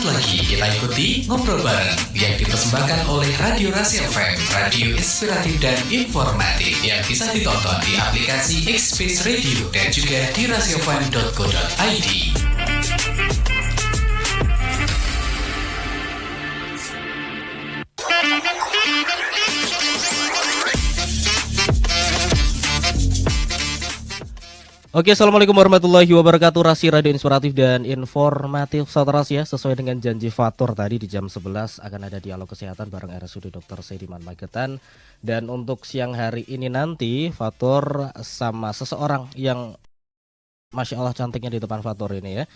Sesaat lagi kita ikuti ngobrol bareng yang dipersembahkan oleh Radio Rasi FM, radio inspiratif dan informatif yang bisa ditonton di aplikasi X-Space Radio dan juga di rasiofan.co.id. Oke, assalamualaikum warahmatullahi wabarakatuh. Rasi Radio Inspiratif dan Informatif Saudara ya, sesuai dengan janji Fatur tadi di jam 11 akan ada dialog kesehatan bareng RSUD Dr. Sediman Magetan. Dan untuk siang hari ini nanti Fatur sama seseorang yang Masya Allah cantiknya di depan Fatur ini ya.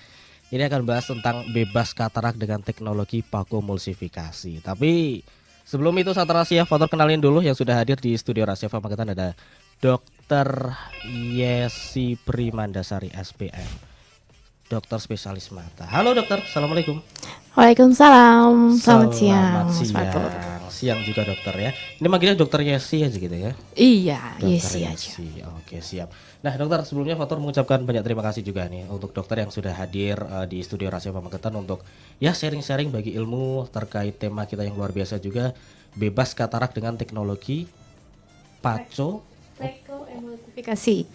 Ini akan bahas tentang bebas katarak dengan teknologi pakomulsifikasi. Tapi sebelum itu Saudara ya, Fatur kenalin dulu yang sudah hadir di studio Rasi FM Magetan ada Dr. Yesi Primandasari SPM, dokter spesialis mata. Halo dokter, assalamualaikum. Waalaikumsalam, selamat siang. Siang juga dokter ya. Ini manggilnya dokter Yesi aja gitu ya? Iya, Dr. Yesi aja. Oke, siap. Nah dokter, sebelumnya Fatur mengucapkan banyak terima kasih juga nih untuk dokter yang sudah hadir di studio Rasi FM Magetan untuk ya sharing-sharing bagi ilmu terkait tema kita yang luar biasa juga, bebas katarak dengan teknologi Phacoemulsifikasi.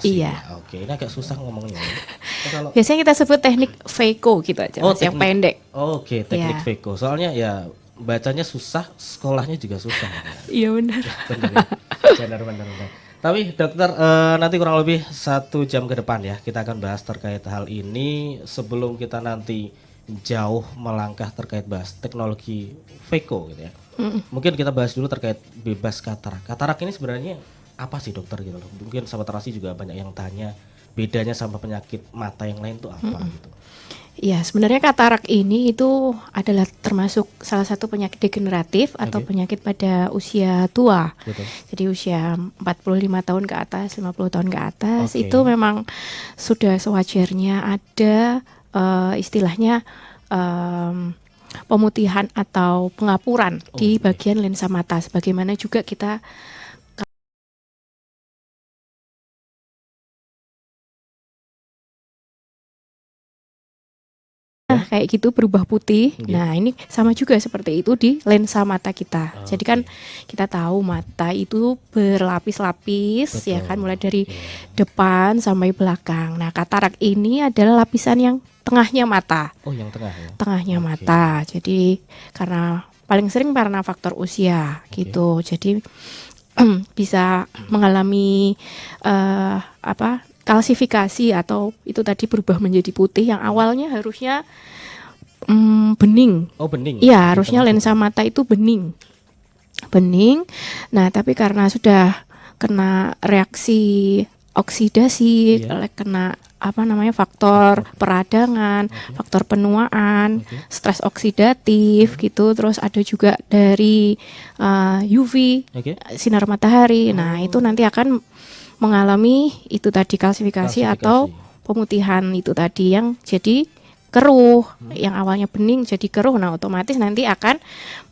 Iya. Oke, ini agak susah ngomongnya. Kalau biasanya kita sebut teknik Phaco gitu aja, yang pendek. Oke, teknik Phaco. Soalnya ya bacanya susah, sekolahnya juga susah. Iya benar. Benar. Tapi dokter, nanti kurang lebih 1 jam ke depan ya kita akan bahas terkait hal ini. Sebelum kita nanti jauh melangkah terkait bahas teknologi Phaco gitu ya. Mungkin kita bahas dulu terkait bebas katarak. Katarak ini sebenarnya apa sih dokter gitu loh? Mungkin sahabat Rasi juga banyak yang tanya bedanya sama penyakit mata yang lain tuh apa gitu. Iya, sebenarnya katarak ini itu adalah termasuk salah satu penyakit degeneratif atau penyakit pada usia tua. Betul. Jadi usia 45 tahun ke atas, 50 tahun ke atas itu memang sudah sewajarnya ada istilahnya pemutihan atau pengapuran di bagian lensa mata. Sebagaimana juga kita kayak gitu berubah putih. Nah, ini sama juga seperti itu di lensa mata kita. Jadi kan kita tahu mata itu berlapis-lapis ya kan, mulai dari depan sampai belakang. Nah, katarak ini adalah lapisan yang tengahnya mata. Oh, yang tengah ya. Tengahnya mata. Jadi karena paling sering karena faktor usia gitu. Jadi bisa mengalami kalsifikasi atau itu tadi berubah menjadi putih yang awalnya harusnya bening. Oh, bening. Iya, harusnya lensa mata itu bening. Nah, tapi karena sudah kena reaksi oksidasi, kena faktor peradangan, faktor penuaan, stres oksidatif gitu, terus ada juga dari UV, sinar matahari. Nah, itu nanti akan mengalami itu tadi kalsifikasi atau pemutihan itu tadi yang jadi keruh, yang awalnya bening jadi keruh. Nah, otomatis nanti akan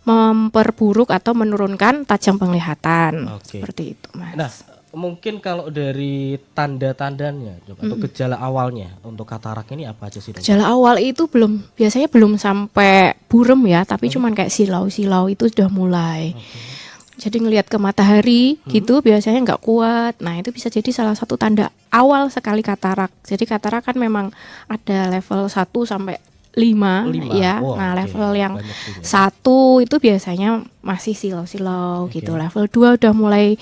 memperburuk atau menurunkan tajam penglihatan. Seperti itu, Mas. Nah, mungkin kalau dari tanda-tandanya atau gejala awalnya untuk katarak ini apa aja sih? Gejala awal itu biasanya belum sampai burem ya, tapi cuman kayak silau-silau itu sudah mulai. Jadi ngelihat ke matahari gitu biasanya nggak kuat. Nah, itu bisa jadi salah satu tanda awal sekali katarak. Jadi katarak kan memang ada level 1 sampai 5 ya. Nah, level yang 1 itu biasanya masih silau-silau gitu. Level 2 udah mulai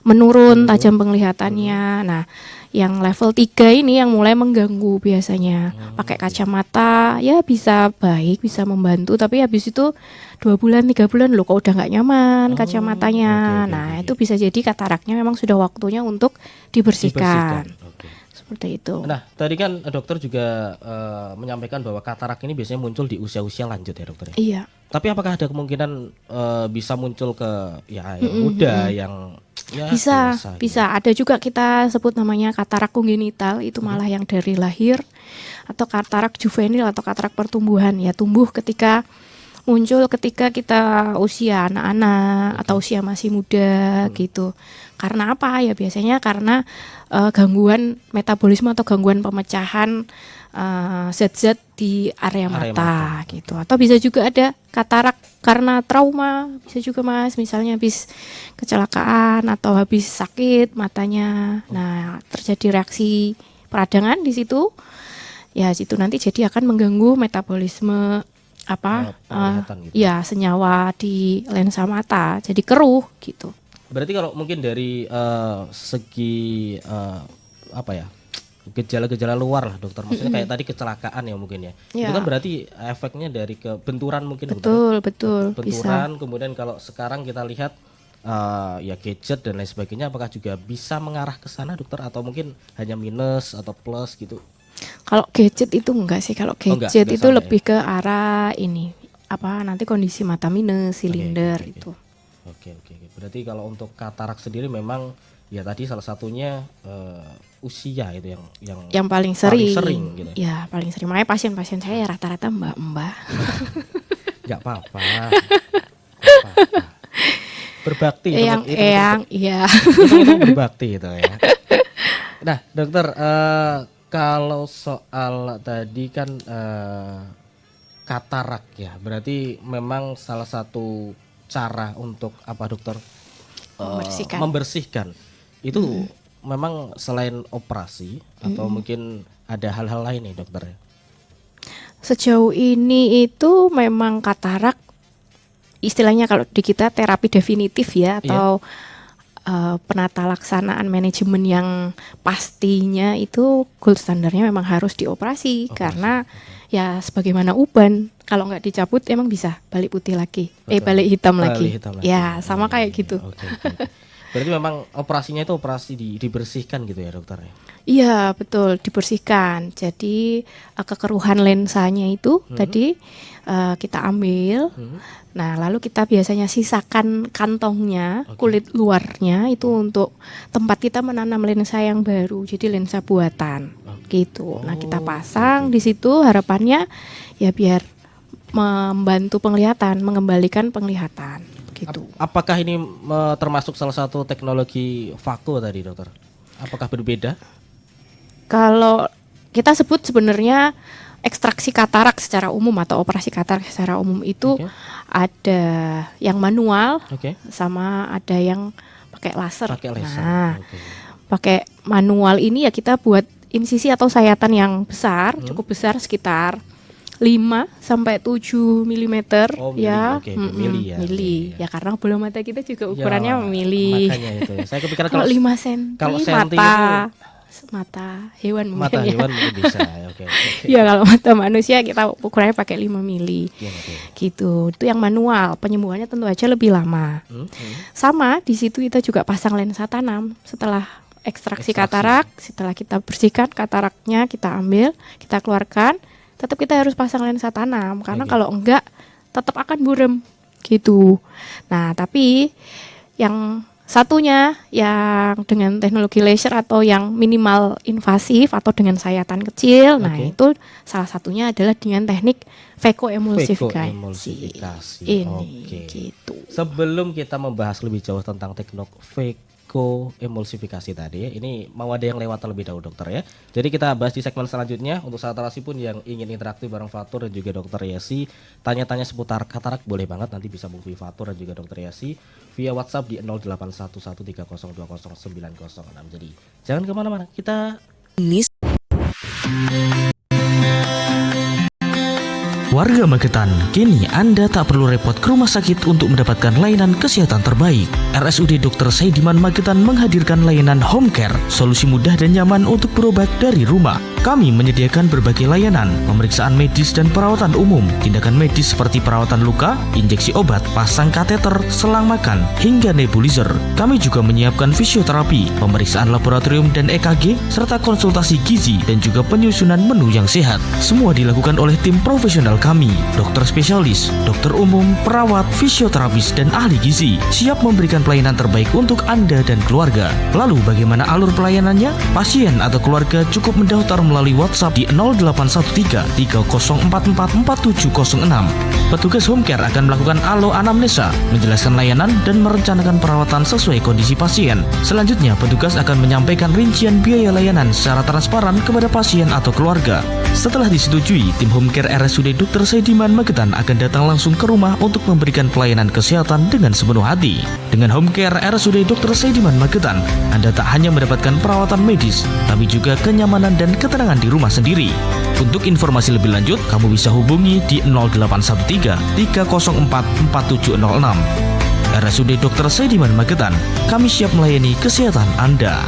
menurun tajam penglihatannya. Nah, yang level 3 ini yang mulai mengganggu biasanya. Pakai kacamata ya bisa baik, bisa membantu, tapi habis itu 2 bulan, 3 bulan loh kok udah nggak nyaman kacamatanya. Itu bisa jadi kataraknya memang sudah waktunya untuk dibersihkan. Seperti itu. Nah, tadi kan dokter juga menyampaikan bahwa katarak ini biasanya muncul di usia-usia lanjut ya dokter. Iya. Tapi apakah ada kemungkinan bisa muncul ke yang muda yang bisa ada juga kita sebut namanya katarak kongenital, itu malah yang dari lahir, atau katarak juvenil atau katarak pertumbuhan ya, tumbuh ketika muncul ketika kita usia anak-anak atau usia masih muda gitu. Karena apa? Ya biasanya karena gangguan metabolisme atau gangguan pemecahan zat-zat di area mata gitu. Atau bisa juga ada katarak karena trauma, bisa juga Mas, misalnya habis kecelakaan atau habis sakit matanya. Nah, terjadi reaksi peradangan di situ. Ya, situ nanti jadi akan mengganggu metabolisme penglihatan gitu. ya senyawa di lensa mata, jadi keruh gitu. Berarti kalau mungkin dari segi gejala-gejala luar lah dokter, maksudnya kayak tadi kecelakaan ya mungkin ya. Itu kan berarti efeknya dari kebenturan mungkin. Betul, benturan bisa. Kemudian kalau sekarang kita lihat ya gadget dan lain sebagainya, apakah juga bisa mengarah ke sana dokter, atau mungkin hanya minus atau plus gitu? Kalau gadget itu enggak sih, kalau gadget itu lebih ke arah ini nanti kondisi mata minus, silinder itu. Oke. Berarti kalau untuk katarak sendiri memang ya tadi salah satunya usia itu yang paling sering gitu. Ya paling sering, makanya pasien-pasien saya rata-rata mbak-mbak. Nggak apa-apa. Berbakti iya. Itu berbakti itu ya. Nah dokter, kalau soal tadi kan katarak ya, berarti memang salah satu cara untuk apa dokter? Membersihkan. Itu memang selain operasi atau mungkin ada hal-hal lain nih dokter? Sejauh ini itu memang katarak istilahnya kalau di kita terapi definitif ya, atau penata laksanaan manajemen yang pastinya itu gold standarnya memang harus dioperasi. Karena ya sebagaimana uban, kalau nggak dicabut emang bisa balik putih lagi, balik hitam lagi. Ya sama kayak gitu. Okay. Berarti memang operasinya itu operasi dibersihkan gitu ya dokter? Iya betul, dibersihkan. Jadi kekeruhan lensanya itu tadi kita ambil. Nah lalu kita biasanya sisakan kantongnya, kulit luarnya itu untuk tempat kita menanam lensa yang baru. Jadi lensa buatan gitu. Nah kita pasang di situ, harapannya ya biar membantu penglihatan, mengembalikan penglihatan gitu. Apakah ini termasuk salah satu teknologi vaku tadi dokter? Apakah berbeda? Kalau kita sebut sebenarnya ekstraksi katarak secara umum atau operasi katarak secara umum itu ada yang manual, sama ada yang pakai laser. Nah, pakai manual ini ya kita buat insisi atau sayatan yang besar, cukup besar sekitar 5 sampai 7 mm mili. Ya karena bola mata kita juga ukurannya mili. Makanya itu ya. Saya kepikiran kalau 5 cm kalau mata hewan mungkin. Mata hewan mungkin bisa. Ya kalau mata manusia kita ukurannya pakai 5 mili. Gitu. Itu yang manual. Penyembuhannya tentu aja lebih lama. Sama di situ kita juga pasang lensa tanam setelah ekstraksi katarak. Setelah kita bersihkan kataraknya, kita ambil, kita keluarkan, tetap kita harus pasang lensa tanam karena kalau enggak tetap akan buram gitu. Nah, tapi yang satunya yang dengan teknologi laser atau yang minimal invasif atau dengan sayatan kecil, nah itu salah satunya adalah dengan teknik vekoemulsifikasi. Ini gitu. Sebelum kita membahas lebih jauh tentang teknik vekoemulsifikasi tadi, ini mau ada yang lewat terlebih dahulu dokter ya. Jadi kita bahas di segmen selanjutnya. Untuk sahabat Rasi pun yang ingin interaktif bareng Fatur dan juga dokter Yesi, tanya-tanya seputar katarak boleh banget, nanti bisa menghubungi Fatur dan juga dokter Yesi via WhatsApp di 081130200906. Jadi jangan kemana-mana, kita Warga Magetan, kini Anda tak perlu repot ke rumah sakit untuk mendapatkan layanan kesehatan terbaik. RSUD Dr. Saidiman Magetan menghadirkan layanan home care, solusi mudah dan nyaman untuk berobat dari rumah. Kami menyediakan berbagai layanan, pemeriksaan medis dan perawatan umum, tindakan medis seperti perawatan luka, injeksi obat, pasang kateter, selang makan, hingga nebulizer. Kami juga menyiapkan fisioterapi, pemeriksaan laboratorium dan EKG, serta konsultasi gizi dan juga penyusunan menu yang sehat. Semua dilakukan oleh tim profesional kami, dokter spesialis, dokter umum, perawat, fisioterapis, dan ahli gizi, siap memberikan pelayanan terbaik untuk Anda dan keluarga. Lalu bagaimana alur pelayanannya? Pasien atau keluarga cukup mendaftar melalui WhatsApp di 0813 3044 4706. Petugas home care akan melakukan alo anamnesa, menjelaskan layanan dan merencanakan perawatan sesuai kondisi pasien. Selanjutnya, petugas akan menyampaikan rincian biaya layanan secara transparan kepada pasien atau keluarga. Setelah disetujui, tim home care RSUD Dr. Saidiman Magetan akan datang langsung ke rumah untuk memberikan pelayanan kesehatan dengan sepenuh hati. Dengan home care RSUD Dr. Saidiman Magetan, Anda tak hanya mendapatkan perawatan medis, tapi juga kenyamanan dan ketenangan di rumah sendiri. Untuk informasi lebih lanjut, kamu bisa hubungi di 0813 304 4706. RSUD Dr. Saidiman Magetan, kami siap melayani kesehatan Anda.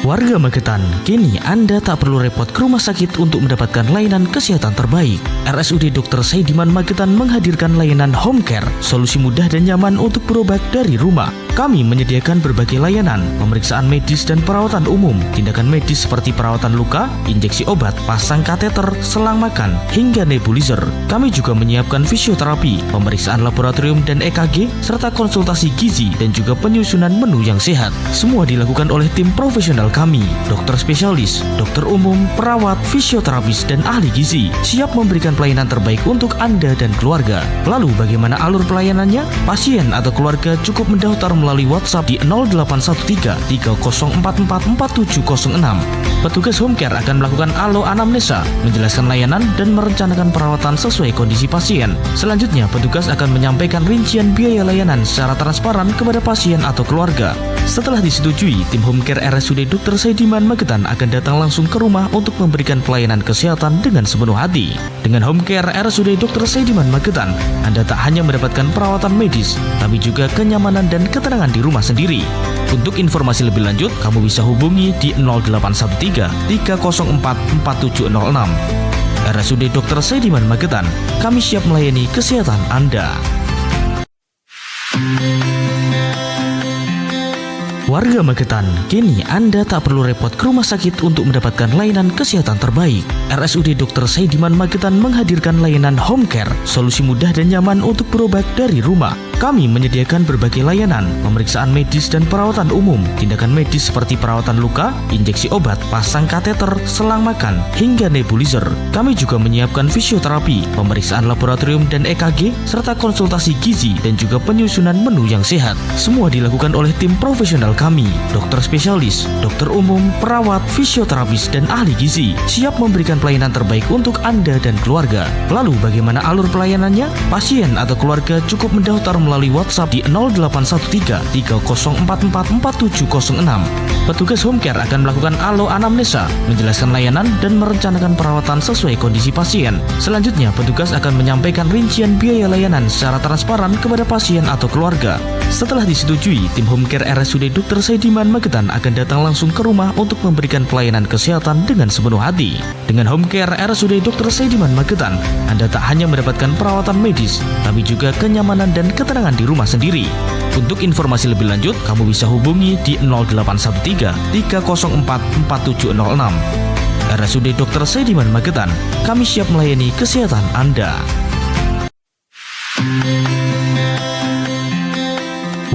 Warga Magetan, kini Anda tak perlu repot ke rumah sakit untuk mendapatkan layanan kesehatan terbaik. RSUD Dr. Saidiman Magetan menghadirkan layanan home care, solusi mudah dan nyaman untuk berobat dari rumah. Kami menyediakan berbagai layanan, pemeriksaan medis dan perawatan umum, tindakan medis seperti perawatan luka, injeksi obat, pasang kateter, selang makan, hingga nebulizer. Kami juga menyiapkan fisioterapi, pemeriksaan laboratorium dan EKG, serta konsultasi gizi dan juga penyusunan menu yang sehat. Semua dilakukan oleh tim profesional kami, dokter spesialis, dokter umum, perawat, fisioterapis, dan ahli gizi, siap memberikan pelayanan terbaik untuk Anda dan keluarga. Lalu bagaimana alur pelayanannya? Pasien atau keluarga cukup mendaftar melalui WhatsApp di 0813 3044 4706. Petugas home care akan melakukan alo anamnesa, menjelaskan layanan dan merencanakan perawatan sesuai kondisi pasien. Selanjutnya, petugas akan menyampaikan rincian biaya layanan secara transparan kepada pasien atau keluarga. Setelah disetujui, tim home care RSUD Dr. Saidiman Magetan akan datang langsung ke rumah untuk memberikan pelayanan kesehatan dengan sepenuh hati. Dengan home care RSUD Dr. Saidiman Magetan, Anda tak hanya mendapatkan perawatan medis, tapi juga kenyamanan dan ketenangan di rumah sendiri. Untuk informasi lebih lanjut, kamu bisa hubungi di 0813 304 4706. RSUD Dr. Saidiman Magetan, kami siap melayani kesehatan Anda. Warga Magetan, kini Anda tak perlu repot ke rumah sakit untuk mendapatkan layanan kesehatan terbaik. RSUD Dr. Saidiman Magetan menghadirkan layanan home care, solusi mudah dan nyaman untuk berobat dari rumah. Kami menyediakan berbagai layanan, pemeriksaan medis dan perawatan umum, tindakan medis seperti perawatan luka, injeksi obat, pasang kateter, selang makan, hingga nebulizer. Kami juga menyiapkan fisioterapi, pemeriksaan laboratorium dan EKG, serta konsultasi gizi dan juga penyusunan menu yang sehat. Semua dilakukan oleh tim profesional kami, dokter spesialis, dokter umum, perawat, fisioterapis, dan ahli gizi, siap memberikan pelayanan terbaik untuk Anda dan keluarga. Lalu bagaimana alur pelayanannya? Pasien atau keluarga cukup mendaftar melalui WhatsApp di 0813 3044 4706. Petugas home care akan melakukan alo anamnesa, menjelaskan layanan dan merencanakan perawatan sesuai kondisi pasien. Selanjutnya, petugas akan menyampaikan rincian biaya layanan secara transparan kepada pasien atau keluarga. Setelah disetujui, tim home care RSUD Dr. Saidiman Magetan akan datang langsung ke rumah untuk memberikan pelayanan kesehatan dengan sepenuh hati. Dengan home care RSUD Dr. Saidiman Magetan, Anda tak hanya mendapatkan perawatan medis, tapi juga kenyamanan dan ketenangan di rumah sendiri. Untuk informasi lebih lanjut, kamu bisa hubungi di 0813 304 4706. RSUD Dr. Saidiman Magetan, kami siap melayani kesehatan Anda.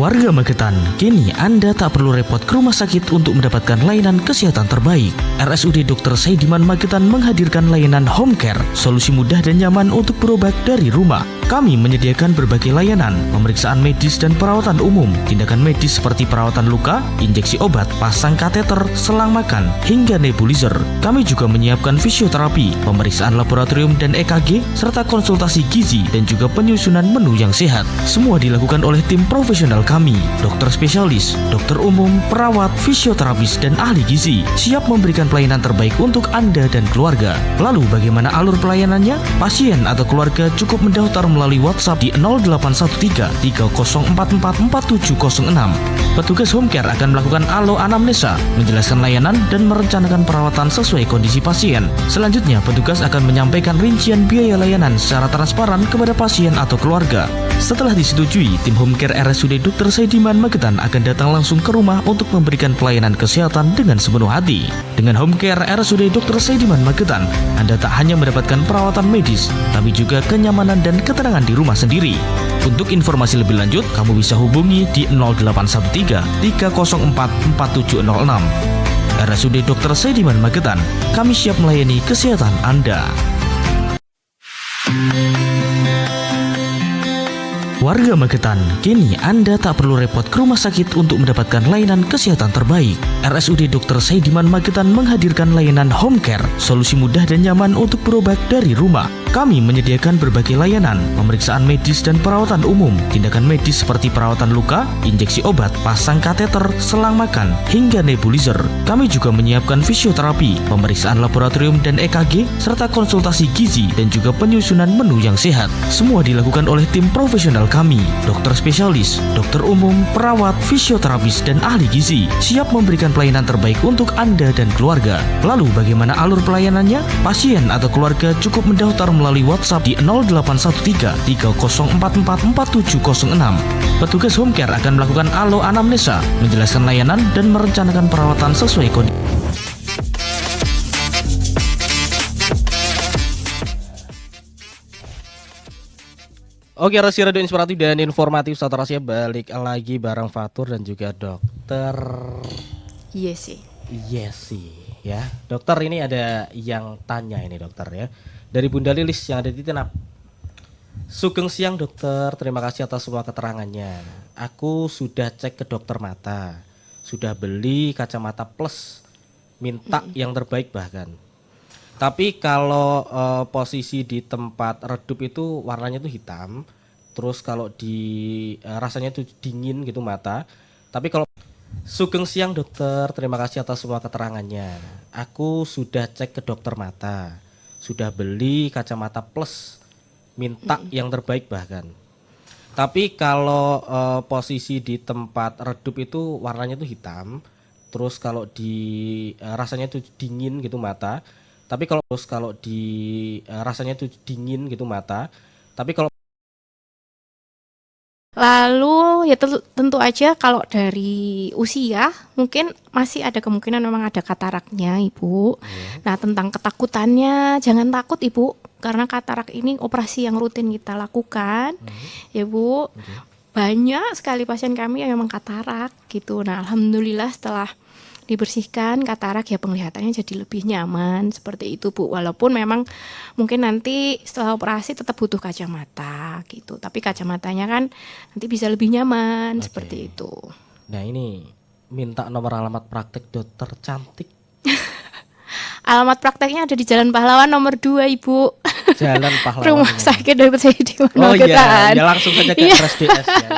Warga Magetan, kini Anda tak perlu repot ke rumah sakit untuk mendapatkan layanan kesehatan terbaik. RSUD Dr. Saidiman Magetan menghadirkan layanan home care, solusi mudah dan nyaman untuk berobat dari rumah. Kami menyediakan berbagai layanan, pemeriksaan medis dan perawatan umum, tindakan medis seperti perawatan luka, injeksi obat, pasang kateter, selang makan, hingga nebulizer. Kami juga menyiapkan fisioterapi, pemeriksaan laboratorium dan EKG, serta konsultasi gizi dan juga penyusunan menu yang sehat. Semua dilakukan oleh tim profesional kami, dokter spesialis, dokter umum, perawat, fisioterapis, dan ahli gizi, siap memberikan pelayanan terbaik untuk Anda dan keluarga. Lalu bagaimana alur pelayanannya? Pasien atau keluarga cukup mendaftar melalui WhatsApp di 0813 3044 4706. Petugas home care akan melakukan alo anamnesa, menjelaskan layanan dan merencanakan perawatan sesuai kondisi pasien. Selanjutnya, petugas akan menyampaikan rincian biaya layanan secara transparan kepada pasien atau keluarga. Setelah disetujui, tim home care RSUD Dr. Saidiman Magetan akan datang langsung ke rumah untuk memberikan pelayanan kesehatan dengan sepenuh hati. Dengan home care RSUD Dr. Saidiman Magetan, Anda tak hanya mendapatkan perawatan medis, tapi juga kenyamanan dan ketenangan di rumah sendiri. Untuk informasi lebih lanjut, kamu bisa hubungi di 0813 304 4706. RSUD Dr. Saidiman Magetan, kami siap melayani kesehatan Anda. Warga Magetan, kini Anda tak perlu repot ke rumah sakit untuk mendapatkan layanan kesehatan terbaik. RSUD Dr. Saidiman Magetan menghadirkan layanan home care, solusi mudah dan nyaman untuk berobat dari rumah. Kami menyediakan berbagai layanan, pemeriksaan medis dan perawatan umum, tindakan medis seperti perawatan luka, injeksi obat, pasang kateter, selang makan, hingga nebulizer. Kami juga menyiapkan fisioterapi, pemeriksaan laboratorium dan EKG, serta konsultasi gizi dan juga penyusunan menu yang sehat. Semua dilakukan oleh tim profesional kami, dokter spesialis, dokter umum, perawat, fisioterapis, dan ahli gizi, siap memberikan pelayanan terbaik untuk Anda dan keluarga. Lalu bagaimana alur pelayanannya? Pasien atau keluarga cukup mendaftar melalui WhatsApp di 0813 3044 4706. Petugas home care akan melakukan alo anamnesa, menjelaskan layanan dan merencanakan perawatan sesuai kondisi. Oke, Rasi Radio Inspiratif dan Informatif Satrasya balik lagi bareng Fatur dan juga Dokter Yesi. Ya. Dokter, ini ada yang tanya ini dokter ya. Dari Bunda Lilis yang ada di Tenap. Sugeng siang dokter, terima kasih atas semua keterangannya. Aku sudah cek ke dokter mata, sudah beli kacamata plus, minta yang terbaik bahkan. Tapi kalau posisi di tempat redup itu warnanya itu hitam, terus kalau di rasanya itu dingin gitu mata. Tapi kalau Sugeng siang dokter, terima kasih atas semua keterangannya. Aku sudah cek ke dokter mata, sudah beli kacamata plus, minta yang terbaik bahkan. Tapi kalau posisi di tempat redup itu warnanya itu hitam, terus kalau di rasanya itu dingin gitu mata. Tapi kalau di rasanya itu dingin gitu mata. Tapi kalau Lalu ya tentu aja kalau dari usia mungkin masih ada kemungkinan memang ada kataraknya Ibu. Nah, tentang ketakutannya jangan takut Ibu, karena katarak ini operasi yang rutin kita lakukan. Ya Bu, banyak sekali pasien kami yang memang katarak gitu. Nah, alhamdulillah setelah dibersihkan katarak ya penglihatannya jadi lebih nyaman seperti itu Bu, walaupun memang mungkin nanti setelah operasi tetap butuh kacamata gitu, tapi kacamatanya kan nanti bisa lebih nyaman seperti itu. Nah, ini minta nomor alamat praktek dokter cantik. Alamat prakteknya ada di Jalan Pahlawan nomor 2 Ibu. Jalan Pahlawan. Rumah sakit Dr. Saidiman Oh iya, Magetan. ya langsung saja ke RSDS ya.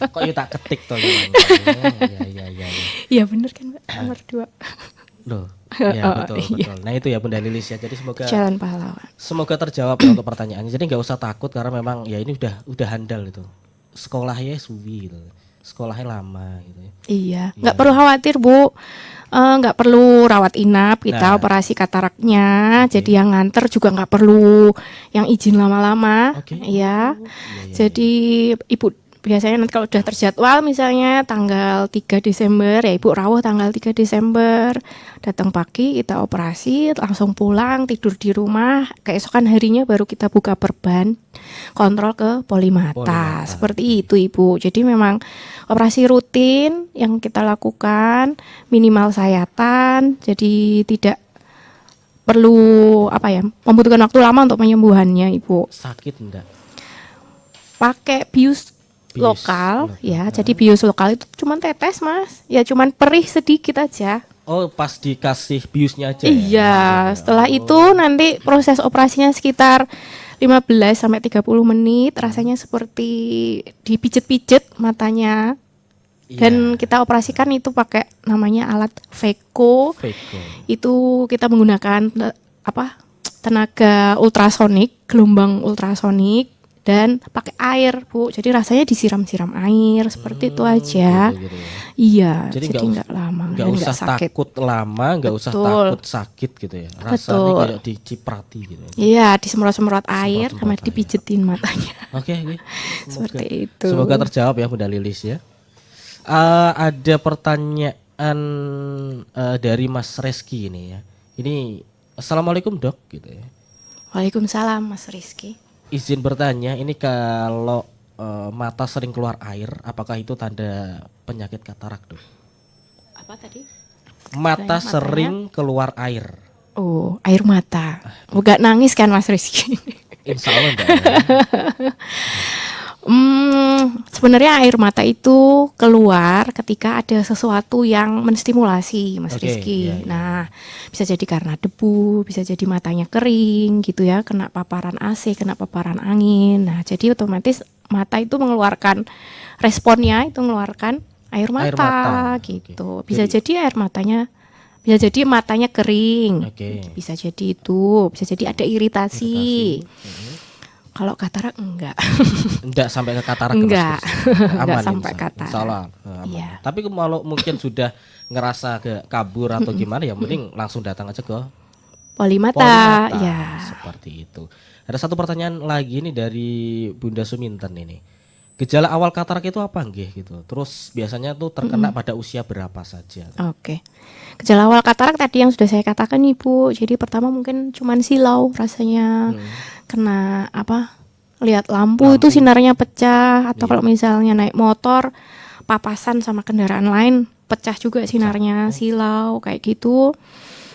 Kok ya tak ketik toh. Iya. Iya bener kan Mbak, nomor 2. Loh. Ya betul. Iya. Nah, itu ya Bunda Lilis ya. Jadi Jalan Pahlawan. semoga terjawab ya untuk pertanyaannya. Jadi nggak usah takut karena memang ya ini udah handal itu. Sekolahnya suwi gitu. Sekolahnya lama gitu ya. Iya, nggak perlu khawatir Bu, nggak perlu rawat inap kita operasi kataraknya. Jadi yang nganter juga nggak perlu yang izin lama-lama, ya. Jadi Ibu biasanya nanti kalau udah terjadwal misalnya tanggal 3 Desember ya Ibu rawuh tanggal 3 Desember, datang pagi kita operasi langsung pulang tidur di rumah, keesokan harinya baru kita buka perban kontrol ke polimata. Seperti itu Ibu. Jadi memang operasi rutin yang kita lakukan, minimal sayatan, jadi tidak perlu membutuhkan waktu lama untuk penyembuhannya Ibu. Sakit enggak? Pakai bius lokal ya, jadi bius lokal itu cuman tetes Mas, ya cuman perih sedikit aja. Oh, pas dikasih biusnya aja. Iya, setelah itu nanti proses operasinya sekitar 15 sampai 30 menit, rasanya seperti dipijet-pijet matanya. Dan kita operasikan itu pakai namanya alat Veko. Itu kita menggunakan tenaga ultrasonik, gelombang ultrasonik, dan pakai air Bu, jadi rasanya disiram-siram air seperti itu aja. Gitu ya. Iya, Jadi nggak lama, nggak usah sakit. takut lama, nggak usah takut sakit gitu ya. Rasanya kayak diciprati gitu. Iya, disemprot-semprot air sama dipijetin matanya. Oke. Seperti itu. Semoga terjawab ya Bunda Lilis ya. Ada pertanyaan dari Mas Reski ini ya. Ini Assalamualaikum dok gitu ya. Waalaikumsalam Mas Rizky. Izin bertanya, ini kalau mata sering keluar air, apakah itu tanda penyakit katarak, Dok? Apa tadi? Mata Matanya? sering keluar air. Oh, air mata. Enggak nangis kan Mas Rizky? Insya Allah enggak ya? Sebenarnya air mata itu keluar ketika ada sesuatu yang menstimulasi, Mas Oke, Rizky. iya, iya. Nah, bisa jadi karena debu, bisa jadi matanya kering gitu ya, kena paparan AC, kena paparan angin. Nah, jadi otomatis mata itu mengeluarkan responnya itu mengeluarkan air mata, Air mata, gitu. oke. Bisa Jadi- jadi air matanya bisa jadi matanya kering. Oke. Bisa jadi itu, bisa jadi ada iritasi. Iritasi. Kalau katarak enggak. Enggak sampai ke katarak Enggak. ke Mas Rizky. Enggak Aman, sampai insya- katarak. insya Allah, aman. Iya. Tapi kalau mungkin sudah ngerasa ke kabur atau gimana ya, mending langsung datang aja ke Polimata, Polimata. ya. Seperti itu. Ada satu pertanyaan lagi nih dari Bunda Suminten ini. Gejala awal katarak itu apa nggih gitu? Terus biasanya tuh terkena pada usia berapa saja? Oke. Gejala awal katarak tadi yang sudah saya katakan Ibu. Jadi pertama mungkin cuman silau rasanya. Kena apa? Lihat lampu itu sinarnya pecah atau Iya. kalau misalnya naik motor papasan sama kendaraan lain pecah juga sinarnya, silau kayak gitu.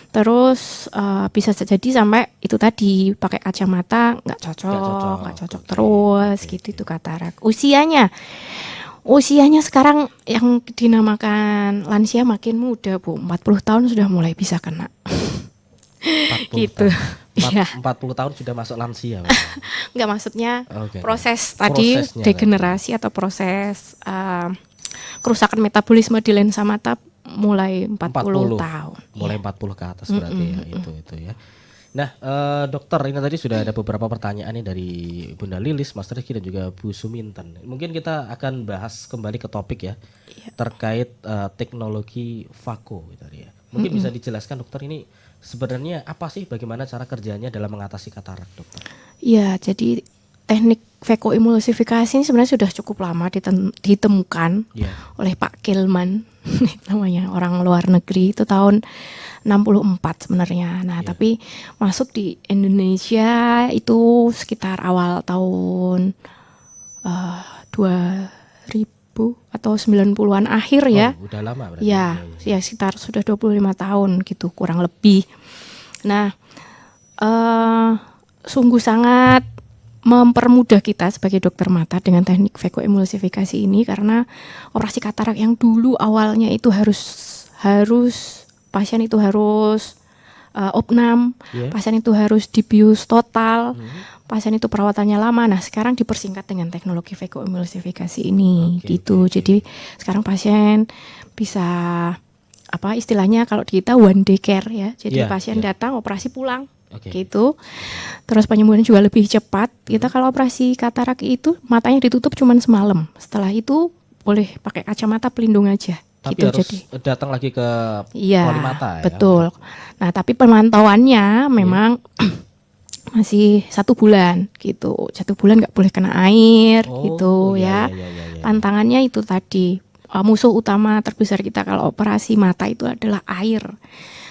Terus bisa jadi sampai itu tadi pakai kacamata nggak cocok Oke, terus oke, gitu itu katarak. Usianya sekarang yang dinamakan lansia makin muda Bu, 40 tahun sudah mulai bisa kena. 40 Gitu. tahun. Iya. 40 tahun sudah masuk lansia. Nggak, maksudnya Oke. proses tadi Prosesnya degenerasi atau proses kerusakan metabolisme di lensa mata mulai 40 tahun. Mulai 40 ke atas berarti ya itu ya. Nah, dokter ini tadi sudah ada beberapa pertanyaan nih dari Bunda Lilis, Mas Rizky dan juga Bu Suminten. Mungkin kita akan bahas kembali ke topik ya terkait teknologi Vako gitu ya. Mungkin bisa dijelaskan dokter ini sebenarnya apa sih, bagaimana cara kerjanya dalam mengatasi katarak, dokter? Iya, jadi teknik vakoemulsifikasi ini sebenarnya sudah cukup lama ditemukan Iya. oleh Pak Kilman, namanya orang luar negeri, itu tahun 64 sebenarnya. Nah, tapi masuk di Indonesia itu sekitar awal tahun 2000 atau 90-an akhir ya. Oh, udah lama berarti. Ya, ya sekitar sudah 25 tahun gitu kurang lebih. Nah, sungguh sangat mempermudah kita sebagai dokter mata dengan teknik vakoemulsifikasi ini, karena operasi katarak yang dulu awalnya itu harus pasien itu harus opnam, Iya. pasien itu harus dibius total, pasien itu perawatannya lama. Nah, sekarang dipersingkat dengan teknologi vakoemulsifikasi ini Oke, gitu. oke. Jadi sekarang pasien bisa apa istilahnya kalau di kita one day care ya. Jadi Iya, pasien iya. datang operasi pulang. Oke. Gitu. Terus penyembuhan juga lebih cepat. Kita kalau operasi katarak itu matanya ditutup cuman semalam. Setelah itu boleh pakai kacamata pelindung aja. Tapi gitu harus jadi. datang lagi ke Iya, Polimata ya. betul. Nah, tapi pemantauannya memang masih 1 bulan gitu. 1 bulan nggak boleh kena air Oh, gitu iya, ya. iya. Tantangannya itu tadi. Musuh utama terbesar kita kalau operasi mata itu adalah air.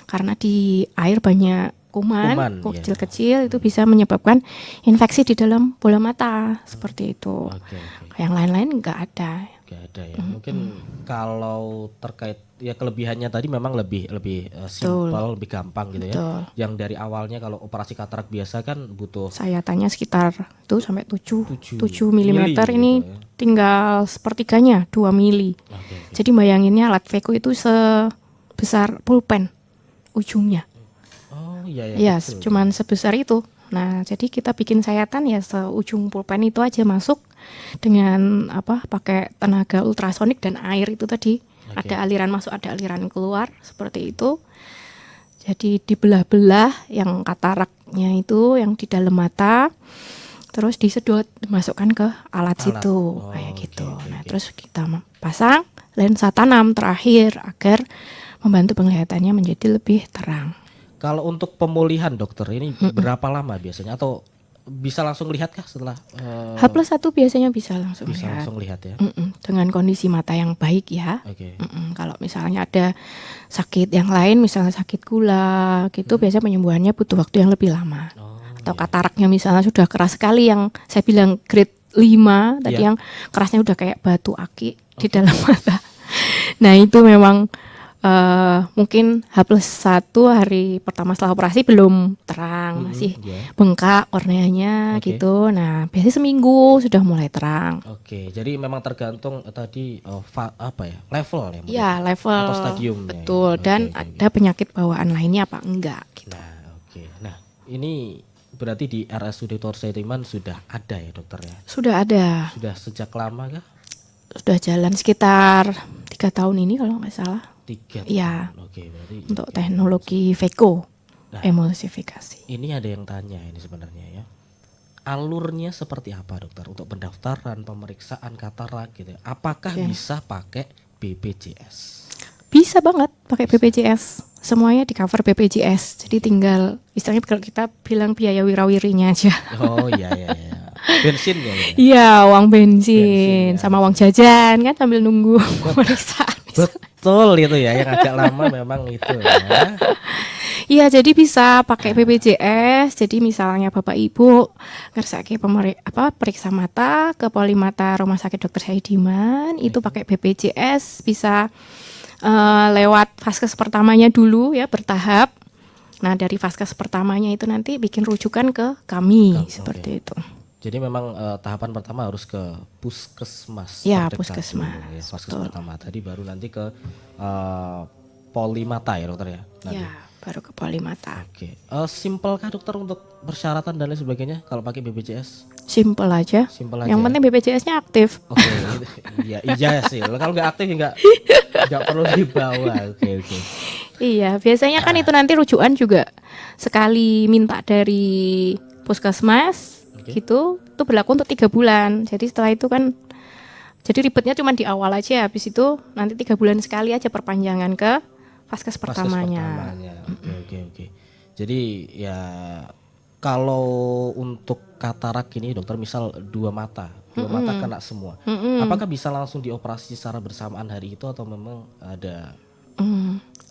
Karena di air banyak kuman Kuman, kecil-kecil itu bisa menyebabkan infeksi di dalam bola mata seperti itu. Oke. Yang lain-lain nggak ada. Gak ada ya. Mungkin kalau terkait ya kelebihannya tadi memang lebih simpel, lebih gampang gitu ya. Betul. Yang dari awalnya kalau operasi katarak biasa kan butuh Sayatan sekitar itu sampai 7 7 mm mili ini gitu ya. tinggal sepertiganya 2 mili. Oke. Jadi bayanginnya alat Veko itu sebesar pulpen ujungnya. Oh iya Ya, betul. cuman sebesar itu. Nah, jadi kita bikin sayatan ya seujung pulpen itu aja masuk dengan pakai tenaga ultrasonik dan air itu tadi. Oke. Ada aliran masuk, ada aliran keluar seperti itu. Jadi dibelah-belah yang kataraknya itu yang di dalam mata. Terus disedot, dimasukkan ke alat situ Oh, kayak oke, gitu. oke, Nah, oke. terus kita pasang lensa tanam terakhir agar membantu penglihatannya menjadi lebih terang. Kalau untuk pemulihan dokter ini berapa lama biasanya, atau bisa langsung lihat kah setelah H+1 biasanya bisa langsung bisa lihat. langsung lihat ya? Dengan kondisi mata yang baik ya. Oke. Kalau misalnya ada sakit yang lain, misalnya sakit gula gitu, biasanya penyembuhannya butuh waktu yang lebih lama. Oh, Atau kataraknya misalnya sudah keras sekali yang saya bilang grade 5 tadi yang kerasnya udah kayak batu aki di dalam mata. Nah itu memang mungkin H+1 hari pertama setelah operasi belum terang, masih bengkak korneanya gitu. Nah biasanya seminggu sudah mulai terang. Oke, jadi memang tergantung tadi level ya? Iya, level atau stadiumnya. Betul, ya? dan ada penyakit bawaan lainnya apa enggak gitu. Nah ini berarti di RSUD Dr. Saidiman sudah ada ya dokter ya? Sudah ada. Sudah sejak lama kah? Sudah jalan sekitar 3 tahun ini kalau nggak salah. 3 tahun. Iya. Oke, berarti untuk teknologi VECO, emulsifikasi. Ini ada yang tanya ini sebenarnya ya. Alurnya seperti apa dokter untuk pendaftaran, pemeriksaan katarak gitu? Apakah bisa pakai BPJS? Bisa banget pakai BPJS. Semuanya di cover BPJS. Jadi tinggal istilahnya kalau kita bilang biaya wirawirinya aja. Oh iya. Bensin ya? Iya, uang bensin sama uang jajan kan sambil nunggu pemeriksaan. Betul itu ya, yang agak lama memang itu ya. Iya, jadi bisa pakai BPJS. Jadi misalnya Bapak Ibu ngersake periksa mata ke Polimata Rumah Sakit Dr. Saidiman, itu pakai BPJS bisa lewat vaskes pertamanya dulu ya, bertahap. Nah, dari vaskes pertamanya itu nanti bikin rujukan ke kami seperti itu. Jadi memang tahapan pertama harus ke puskesmas. Ya, puskesmas. Ya, vaskes pertama tadi baru nanti ke Polimata ya dokter ya. Nanti. Ya, baru ke Polimata. Oke. Simpel kah dokter untuk persyaratan dan lain sebagainya kalau pakai BPJS? Simpel aja. Yang penting BPJS-nya aktif. Oke. Iya sih. Kalau nggak aktif nggak perlu dibawa. Oke. Iya, biasanya kan itu nanti rujukan juga sekali minta dari puskesmas. Gitu, itu berlaku untuk 3 bulan. Jadi setelah itu kan, jadi ribetnya cuma di awal aja. Habis itu nanti 3 bulan sekali aja perpanjangan ke vaskes pertamanya. Oke. Jadi ya kalau untuk katarak ini dokter misal 2 mata kena semua. Apakah bisa langsung dioperasi secara bersamaan hari itu atau memang ada?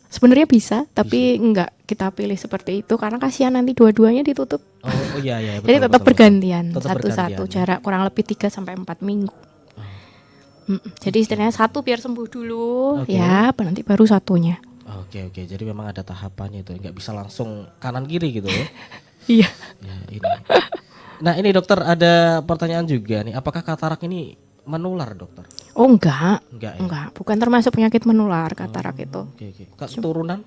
Sebenarnya bisa, tapi enggak kita pilih seperti itu karena kasihan nanti dua-duanya ditutup. Oh iya. Jadi tetap bergantian, satu-satu jarak kurang lebih 3-4 minggu. Jadi istilahnya satu biar sembuh dulu, ya, nanti baru satunya. Oke. Jadi memang ada tahapannya itu, nggak bisa langsung kanan kiri gitu ya? Iya. Ya, ini. Nah ini dokter ada pertanyaan juga nih, apakah katarak ini menular dokter? Oh enggak ya? Enggak, bukan termasuk penyakit menular katarak itu. Oke. Keturunan?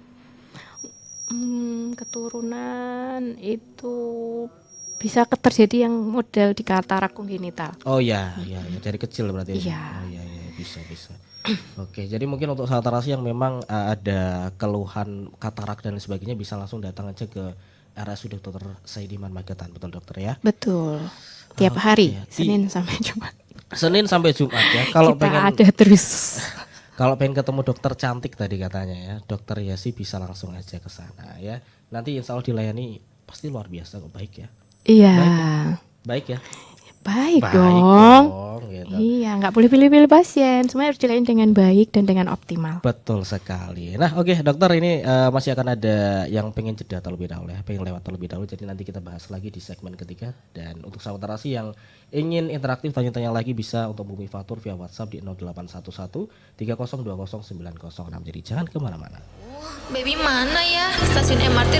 Keturunan itu bisa terjadi yang model di katarak kongenital. Oh iya, dari kecil berarti. Iya. Oh iya, bisa. Oke, jadi mungkin untuk sahabat Rasi yang memang ada keluhan katarak dan sebagainya bisa langsung datang aja ke RSUD Dr. Saidiman Magetan, betul dokter ya? Betul. Tiap hari, Senin sampai Jumat. Senin sampai Jumat ya. Kalau kita pengen ada terus. Kalau pengen ketemu dokter cantik tadi katanya ya, dokter Yasi bisa langsung aja ke sana ya. Nanti insya Allah dilayani pasti luar biasa kok, baik ya. Iya. Baik ya. Baik dong. Gitu. Iya, nggak boleh pilih-pilih pasien. Semua harus dilayani dengan baik dan dengan optimal. Betul sekali. Nah, oke, dokter ini masih akan ada yang pengen jeda terlebih dahulu ya, pengen lewat terlebih dahulu. Jadi nanti kita bahas lagi di segmen ketiga. Dan untuk sahabat Rasi yang ingin interaktif tanya-tanya lagi bisa untuk Bumi Fatur via WhatsApp di 0811 3020 906. Jadi jangan kemana-mana. Baby mana ya? Stasiun MRT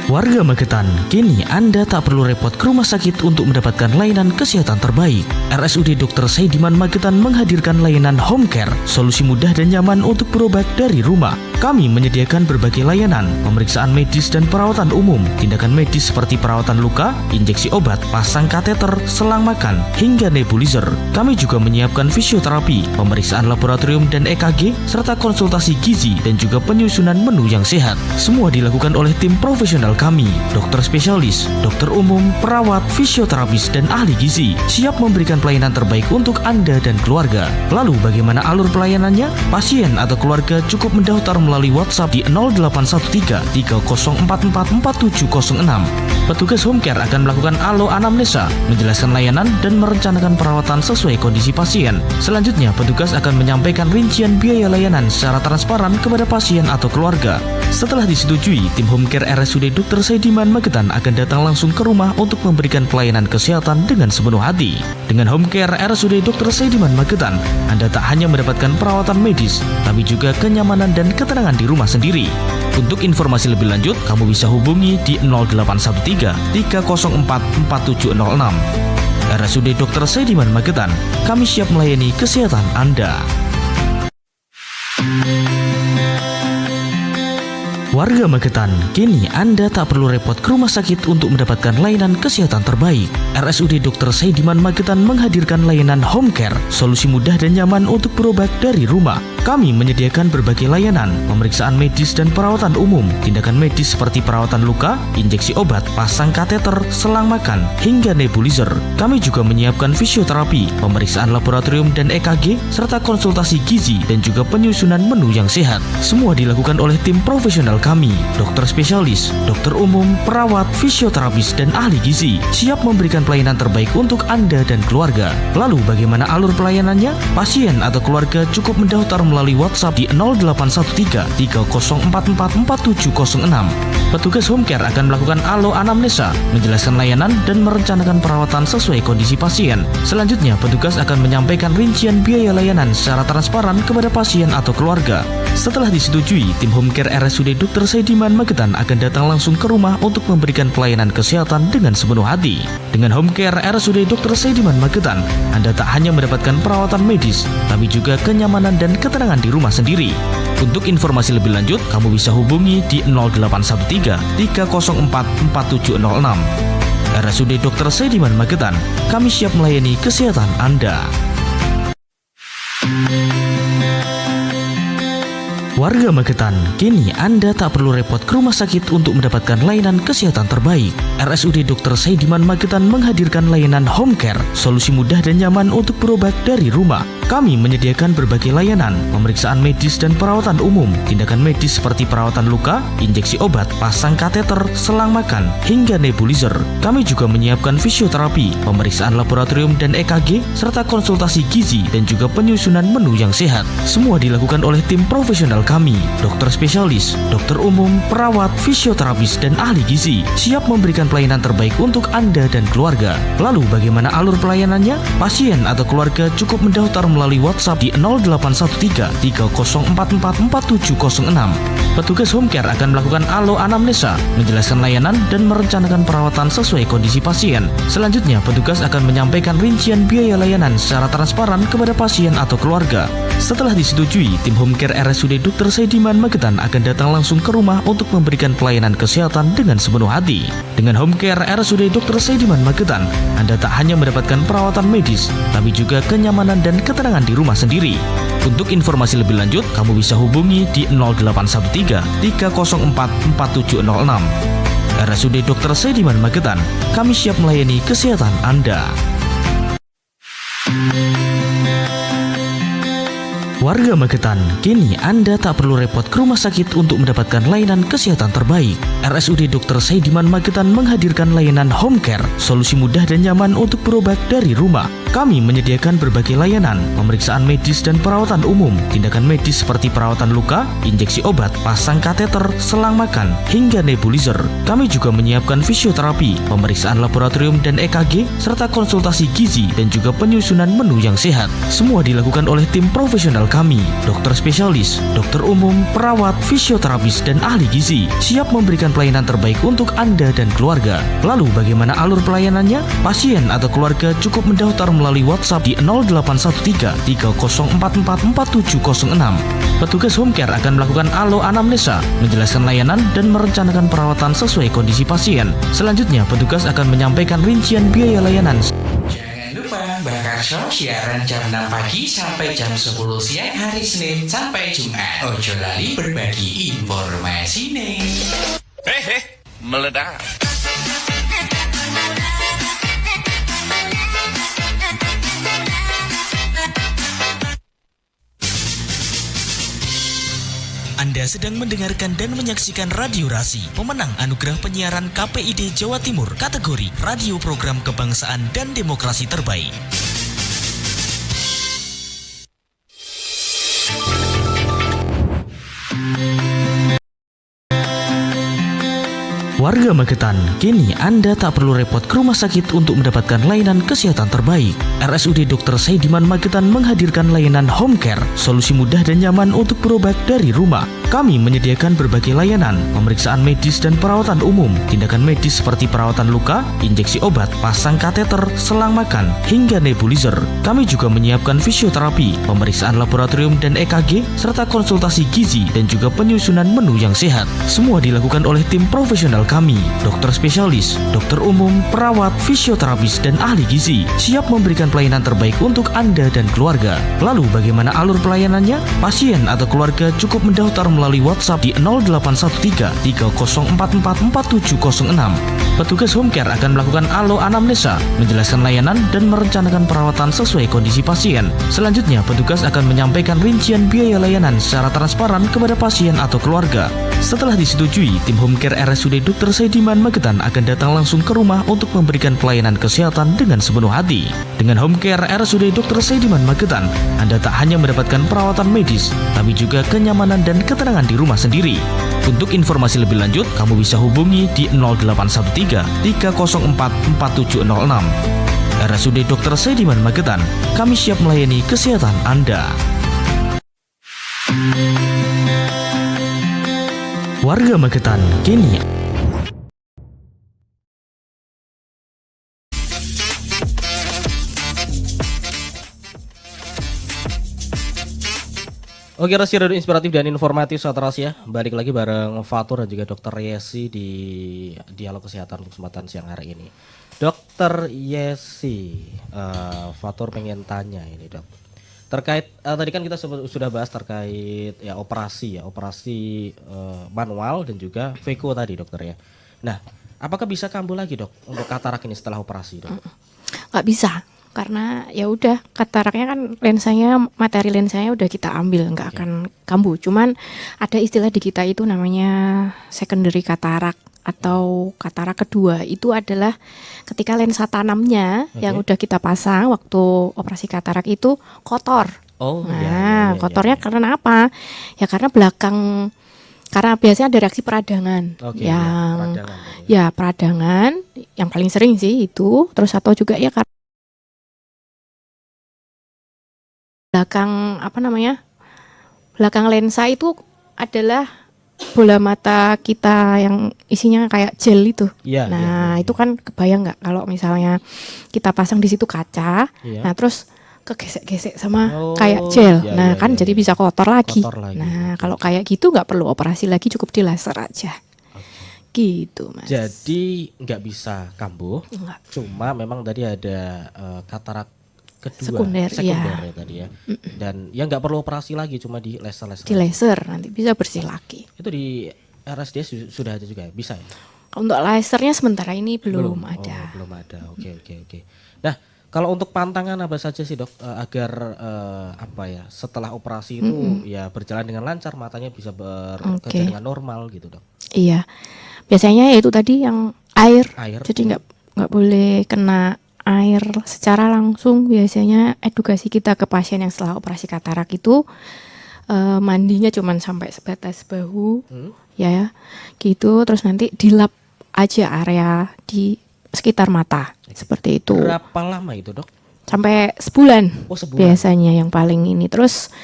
Warga Magetan, kini Anda tak perlu repot ke rumah sakit untuk mendapatkan layanan kesehatan terbaik. RSUD Dr. Saidiman Magetan menghadirkan layanan home care, solusi mudah dan nyaman untuk berobat dari rumah. Kami menyediakan berbagai layanan, pemeriksaan medis dan perawatan umum, tindakan medis seperti perawatan luka, injeksi obat, pasang kateter, selang makan, hingga nebulizer. Kami juga menyiapkan fisioterapi, pemeriksaan laboratorium dan EKG, serta konsultasi gizi dan juga penyusunan menu yang sehat. Semua dilakukan oleh tim profesional kami, dokter spesialis, dokter umum, perawat, fisioterapis, dan ahli gizi, siap memberikan pelayanan terbaik untuk Anda dan keluarga. Lalu bagaimana alur pelayanannya? Pasien atau keluarga cukup mendaftar melalui WhatsApp di 0813 3044 4706. Petugas home care akan melakukan alo anamnesa, menjelaskan layanan dan merencanakan perawatan sesuai kondisi pasien. Selanjutnya, petugas akan menyampaikan rincian biaya layanan secara transparan kepada pasien atau keluarga. Setelah disetujui, tim home care RSUD Dr. Saidiman Magetan akan datang langsung ke rumah untuk memberikan pelayanan kesehatan dengan sepenuh hati. Dengan home care RSUD Dr. Saidiman Magetan, Anda tak hanya mendapatkan perawatan medis, tapi juga kenyamanan dan ketenangan di rumah sendiri. Untuk informasi lebih lanjut, kamu bisa hubungi di 0813 304 4706. RSUD Dr. Saidiman Magetan, kami siap melayani kesehatan Anda. Warga Magetan, kini Anda tak perlu repot ke rumah sakit untuk mendapatkan layanan kesehatan terbaik. RSUD Dr. Saidiman Magetan menghadirkan layanan home care, solusi mudah dan nyaman untuk berobat dari rumah. Kami menyediakan berbagai layanan, pemeriksaan medis dan perawatan umum, tindakan medis seperti perawatan luka, injeksi obat, pasang kateter, selang makan, hingga nebulizer. Kami juga menyiapkan fisioterapi, pemeriksaan laboratorium dan EKG, serta konsultasi gizi dan juga penyusunan menu yang sehat. Semua dilakukan oleh tim profesional kami, dokter spesialis, dokter umum, perawat, fisioterapis, dan ahli gizi, siap memberikan pelayanan terbaik untuk Anda dan keluarga. Lalu bagaimana alur pelayanannya? Pasien atau keluarga cukup mendaftar melalui WhatsApp di 0813 3044 4706. Petugas home care akan melakukan alo anamnesa, menjelaskan layanan dan merencanakan perawatan sesuai kondisi pasien. Selanjutnya, petugas akan menyampaikan rincian biaya layanan secara transparan kepada pasien atau keluarga. Setelah disetujui, tim home care RSUD Dr. Saidiman Magetan akan datang langsung ke rumah untuk memberikan pelayanan kesehatan dengan sepenuh hati. Dengan home care RSUD Dr. Saidiman Magetan, Anda tak hanya mendapatkan perawatan medis, tapi juga kenyamanan dan ketenangan di rumah sendiri. Untuk informasi lebih lanjut, kamu bisa hubungi di 0813 304 4706. RSUD Dr. Saidiman Magetan, kami siap melayani kesehatan Anda. Warga Magetan, kini Anda tak perlu repot ke rumah sakit untuk mendapatkan layanan kesehatan terbaik. RSUD Dr. Saidiman Magetan menghadirkan layanan home care, solusi mudah dan nyaman untuk berobat dari rumah. Kami menyediakan berbagai layanan, pemeriksaan medis dan perawatan umum, tindakan medis seperti perawatan luka, injeksi obat, pasang kateter, selang makan, hingga nebulizer. Kami juga menyiapkan fisioterapi, pemeriksaan laboratorium dan EKG, serta konsultasi gizi dan juga penyusunan menu yang sehat. Semua dilakukan oleh tim profesional kami, dokter spesialis, dokter umum, perawat, fisioterapis, dan ahli gizi, siap memberikan pelayanan terbaik untuk Anda dan keluarga. Lalu bagaimana alur pelayanannya? Pasien atau keluarga cukup mendaftar melalui WhatsApp di 0813 3044 4706. Petugas home care akan melakukan alo anamnesa, menjelaskan layanan dan merencanakan perawatan sesuai kondisi pasien. Selanjutnya, petugas akan menyampaikan rincian biaya layanan secara transparan kepada pasien atau keluarga. Setelah disetujui, tim home care RSUD Dr. Saidiman Magetan akan datang langsung ke rumah untuk memberikan pelayanan kesehatan dengan sepenuh hati. Dengan home care RSUD Dr. Saidiman Magetan, Anda tak hanya mendapatkan perawatan medis, tapi juga kenyamanan dan ketenangan di rumah sendiri. Untuk informasi lebih lanjut, kamu bisa hubungi di 0813 304 4706. RSUD Dr. Saidiman Magetan, kami siap melayani kesehatan Anda. Warga Magetan, kini Anda tak perlu repot ke rumah sakit untuk mendapatkan layanan kesehatan terbaik. RSUD Dr. Saidiman Magetan menghadirkan layanan home care, solusi mudah dan nyaman untuk berobat dari rumah. Kami menyediakan berbagai layanan, pemeriksaan medis dan perawatan umum, tindakan medis seperti perawatan luka, injeksi obat, pasang kateter, selang makan, hingga nebulizer. Kami juga menyiapkan fisioterapi, pemeriksaan laboratorium dan EKG, serta konsultasi gizi dan juga penyusunan menu yang sehat. Semua dilakukan oleh tim profesional kami, dokter spesialis, dokter umum, perawat, fisioterapis, dan ahli gizi, siap memberikan pelayanan terbaik untuk Anda dan keluarga. Lalu bagaimana alur pelayanannya? Pasien atau keluarga cukup mendaftar melalui WhatsApp di 0813 3044 4706. Petugas home care akan melakukan alo anamnesa, menjelaskan layanan dan merencanakan perawatan sesuai kondisi pasien. Selanjutnya, petugas akan menyampaikan rincian biaya layanan. Jangan lupa bakar show siaran jam 6 pagi sampai jam 10 siang hari Senin sampai Jumat. Ojo lali berbagi informasi nih. Meledak. Anda sedang mendengarkan dan menyaksikan Radio Rasi, pemenang anugerah penyiaran KPID Jawa Timur kategori Radio Program Kebangsaan dan Demokrasi Terbaik. Warga Magetan, kini Anda tak perlu repot ke rumah sakit untuk mendapatkan layanan kesehatan terbaik. RSUD Dr. Saidiman Magetan menghadirkan layanan home care, solusi mudah dan nyaman untuk berobat dari rumah. Kami menyediakan berbagai layanan, pemeriksaan medis dan perawatan umum, tindakan medis seperti perawatan luka, injeksi obat, pasang kateter, selang makan, hingga nebulizer. Kami juga menyiapkan fisioterapi, pemeriksaan laboratorium dan EKG, serta konsultasi gizi dan juga penyusunan menu yang sehat. Semua dilakukan oleh tim profesional kami, dokter spesialis, dokter umum, perawat, fisioterapis, dan ahli gizi, siap memberikan pelayanan terbaik untuk Anda dan keluarga. Lalu bagaimana alur pelayanannya? Pasien atau keluarga cukup mendaftar melalui WhatsApp di 0813 3044 4706. Petugas home care akan melakukan alo anamnesa, menjelaskan layanan dan merencanakan perawatan sesuai kondisi pasien. Selanjutnya, petugas akan menyampaikan rincian biaya layanan secara transparan kepada pasien atau keluarga. Setelah disetujui, tim home care RSUD Dr. Saidiman Magetan akan datang langsung ke rumah untuk memberikan pelayanan kesehatan dengan sepenuh hati. Dengan home care RSUD Dr. Saidiman Magetan, Anda tak hanya mendapatkan perawatan medis, tapi juga kenyamanan dan ketenangan di rumah sendiri. Untuk informasi lebih lanjut, kamu bisa hubungi di 0813 304 4706. RSUD Dr. Saidiman Magetan, kami siap melayani kesehatan Anda. Warga Magetan, kini Oke, Rasi Radio Inspiratif dan Informatif Sahabat Rasi ya. Balik lagi bareng Fatur dan juga Dokter Yesi di Dialog Kesehatan untuk kesempatan siang hari ini. Dokter Yesi, Fatur pengen tanya ini dok. Terkait tadi kan kita sudah bahas terkait ya operasi manual dan juga Veko tadi dokter ya. Nah, apakah bisa kambuh lagi dok untuk katarak ini setelah operasi dok? Nggak bisa. Karena ya udah kataraknya kan materi lensanya udah kita ambil, nggak akan kambuh. Cuman ada istilah di kita itu namanya secondary katarak atau katarak kedua. Itu adalah ketika lensa tanamnya yang udah kita pasang waktu operasi katarak itu kotor. Kotornya karena apa? Ya karena karena biasanya ada reaksi peradangan peradangan yang paling sering sih itu. Terus atau juga ya karena belakang lensa itu adalah bola mata kita yang isinya kayak gel itu. Itu kan kebayang nggak kalau misalnya kita pasang di situ kaca, nah terus kegesek-gesek sama kayak gel, jadi bisa kotor lagi. Kalau kayak gitu nggak perlu operasi lagi, cukup di laser aja. Gitu mas. Jadi nggak bisa kambuh, cuma memang tadi ada katarak sekunder ya tadi ya. Dan ya nggak perlu operasi lagi, cuma di laser. Di laser nanti bisa bersih lagi. Itu di RSD sudah ada juga ya? Bisa ya? Untuk lasernya sementara ini belum ada. Belum ada. Oke. Nah, kalau untuk pantangan apa saja sih dok agar setelah operasi itu ya berjalan dengan lancar, matanya bisa bekerja dengan normal gitu dok? Iya, biasanya ya itu tadi yang air. Jadi nggak boleh kena air secara langsung. Biasanya edukasi kita ke pasien yang setelah operasi katarak itu mandinya cuman sampai sebatas bahu ya gitu, terus nanti dilap aja area di sekitar mata seperti itu. Berapa lama itu dok? Sampai sebulan. Biasanya yang paling ini. Terus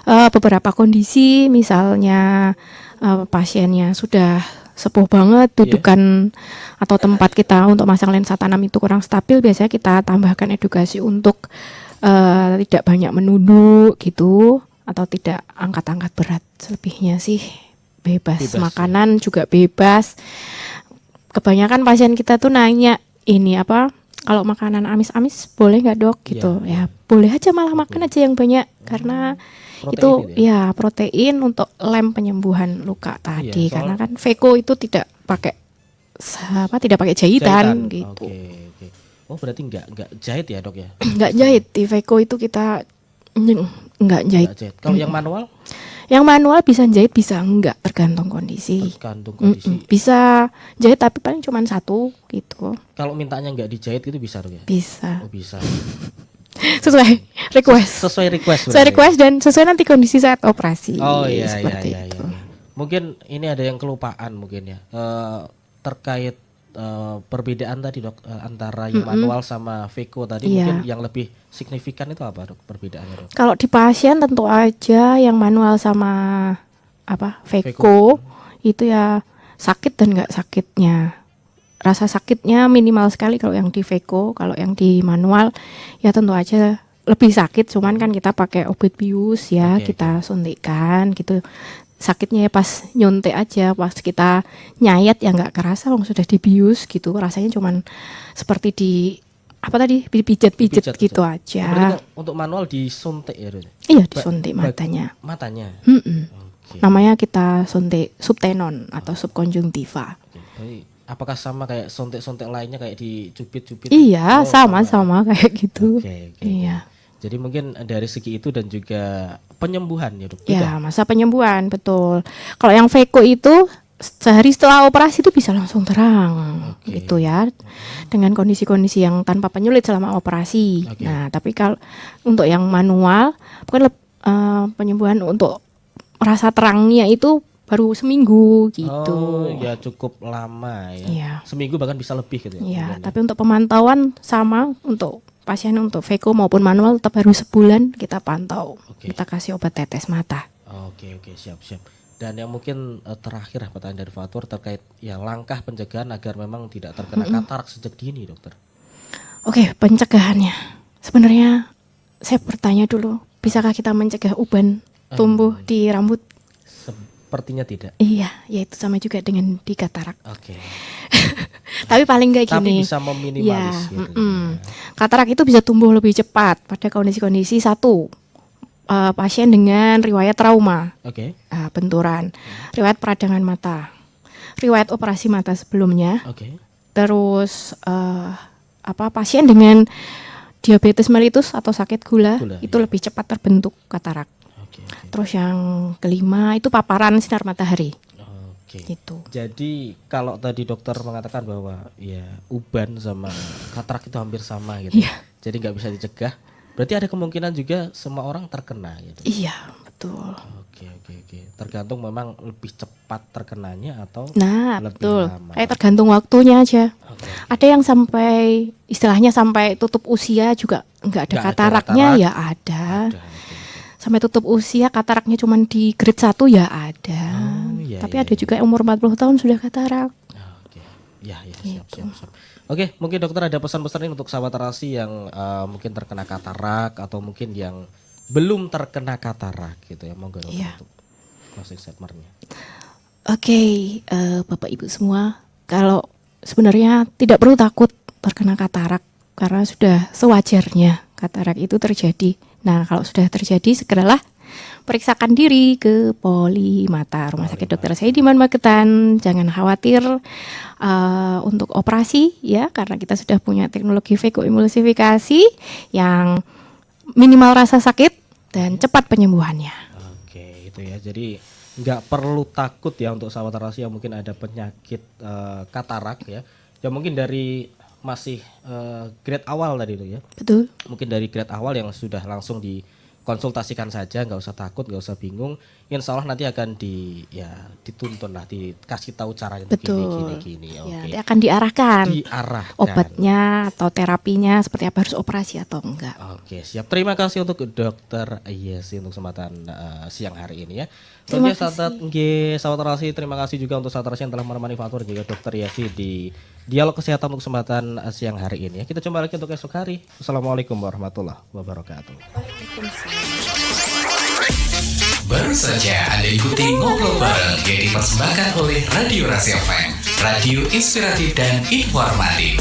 beberapa kondisi misalnya pasiennya sudah sepuh banget, dudukan atau tempat kita untuk masang lensa tanam itu kurang stabil, biasanya kita tambahkan edukasi untuk tidak banyak menunduk gitu, atau tidak angkat-angkat berat. Selebihnya sih bebas makanan juga bebas. Kebanyakan pasien kita tuh nanya ini kalau makanan amis-amis boleh nggak dok gitu ya, boleh aja, malah makan aja yang banyak karena protein itu ya protein untuk lem penyembuhan luka tadi. Karena kan Veko itu tidak pakai jahitan gitu. Oke. Oh berarti nggak jahit ya dok ya? Nggak jahit, di Veko itu kita nggak jahit. Kalau yang manual? Yang manual bisa jahit bisa enggak, tergantung kondisi. Tergantung kondisi. Bisa jahit tapi paling cuma satu gitu. Kalau mintanya nggak dijahit itu bisa dong ya? Bisa. Oh bisa. Sesuai request. Sesuai request. Sesuai request dan sesuai nanti kondisi saat operasi. Oh iya iya seperti iya, itu. iya. Mungkin ini ada yang kelupaan mungkin ya. Terkait perbedaan tadi dok antara yang manual sama Veko tadi, Iya. mungkin yang lebih signifikan itu apa dok perbedaannya dok? Kalau di pasien tentu aja yang manual sama Veko itu ya sakit dan nggak sakitnya. Rasa sakitnya minimal sekali kalau yang di Veko, kalau yang di manual ya tentu aja lebih sakit, cuman kan kita pakai obat bius ya, Oke, kita suntikkan gitu. Sakitnya ya pas nyuntik aja, pas kita nyayat ya nggak kerasa, wong sudah dibius gitu, rasanya cuman seperti dipijat-pijat gitu aja. Berarti untuk manual disuntik ya dok? Iya, disuntik matanya. Matanya. Oke. Namanya kita suntik subtenon atau subkonjungtiva. Oke. Jadi, apakah sama kayak suntik-suntik lainnya kayak dicubit-cubit? Iya, Oh, sama-sama kayak gitu. Oke. Iya. Jadi mungkin dari segi itu dan juga penyembuhan ya dok? Beda? Ya, masa penyembuhan betul. Kalau yang Veko itu sehari setelah operasi itu bisa langsung terang, Oke. gitu ya, dengan kondisi-kondisi yang tanpa penyulit selama operasi. Oke. Nah, tapi kalau untuk yang manual, bukan penyembuhan untuk rasa terangnya itu baru seminggu gitu. Oh ya cukup lama ya. Iya. Seminggu bahkan bisa lebih gitu ya. Iya, mungkin ya. tapi untuk pemantauan sama untuk pasien untuk Veko maupun manual tetap harus sebulan kita pantau. Oke. Kita kasih obat tetes mata. Oke siap. Dan yang mungkin terakhir pertanyaan dari Fatur terkait ya langkah pencegahan agar memang tidak terkena katarak sejak dini dokter. Oke, pencegahannya. Sebenarnya saya bertanya dulu, bisakah kita mencegah uban tumbuh di rambut? Sepertinya tidak. Iya, yaitu sama juga dengan di katarak. Oke. Tapi paling nggak Tapi gini. bisa meminimalis Ya, gitu. Katarak itu bisa tumbuh lebih cepat pada kondisi-kondisi satu, pasien dengan riwayat trauma, Oke. benturan, riwayat peradangan mata, riwayat operasi mata sebelumnya, Oke. terus pasien dengan diabetes mellitus atau sakit gula itu iya. lebih cepat terbentuk katarak. Oke. Terus yang kelima itu paparan sinar matahari. Oke. Gitu. Jadi kalau tadi dokter mengatakan bahwa ya uban sama katarak itu hampir sama gitu. Iya. Jadi nggak bisa dicegah. Berarti ada kemungkinan juga semua orang terkena gitu. Iya, betul. Oke. Tergantung memang lebih cepat terkenanya atau Nah, lebih betul. lama. Tergantung waktunya aja. Oke. Ada yang sampai istilahnya sampai tutup usia juga nggak ada Nggak ada kataraknya katarak. ya ada. Oke. Sampai tutup usia kataraknya cuma di grade 1 ya ada. Oh, iya, Tapi iya, ada juga yang umur 40 tahun sudah katarak. Oke. Ya, siap. Oke, mungkin dokter ada pesan-pesan ini untuk sahabat terasi yang mungkin terkena katarak atau mungkin yang belum terkena katarak gitu ya. Monggo dokter Iya. untuk closing statement-nya. Oke, Bapak Ibu semua, kalau sebenarnya tidak perlu takut terkena katarak karena sudah sewajarnya katarak itu terjadi. Nah, kalau sudah terjadi segeralah periksakan diri ke Polimata Rumah Sakit Dr. Saidiman Magetan. Jangan khawatir untuk operasi ya, karena kita sudah punya teknologi vekoemulsifikasi yang minimal rasa sakit dan cepat penyembuhannya. Oke, itu ya. Jadi nggak perlu takut ya untuk sahabat terasi yang mungkin ada penyakit katarak ya. Ya mungkin dari masih grade awal tadi itu ya. Betul. Mungkin dari grade awal yang sudah langsung dikonsultasikan saja, nggak usah takut, nggak usah bingung. Insya Allah nanti akan dituntun lah, dikasih tahu caranya Betul. gini. Ya, Oke. nanti akan diarahkan Diarahkan. obatnya atau terapinya seperti apa, harus operasi atau enggak. Oke, siap. Terima kasih untuk Dokter Yesi untuk kesempatan siang hari ini ya. Terima Oke, sahabat terasi, terima kasih juga untuk sahabat terasi yang telah menemani Fatur juga Dokter Yesi di Dialog Kesehatan untuk kesempatan siang hari ini ya. Kita coba lagi untuk esok hari. Assalamualaikum warahmatullahi wabarakatuh. Baru saja Anda ikuti Ngobrol Bareng yang dipersembahkan oleh Radio Rahasia FM, radio inspiratif dan informatif.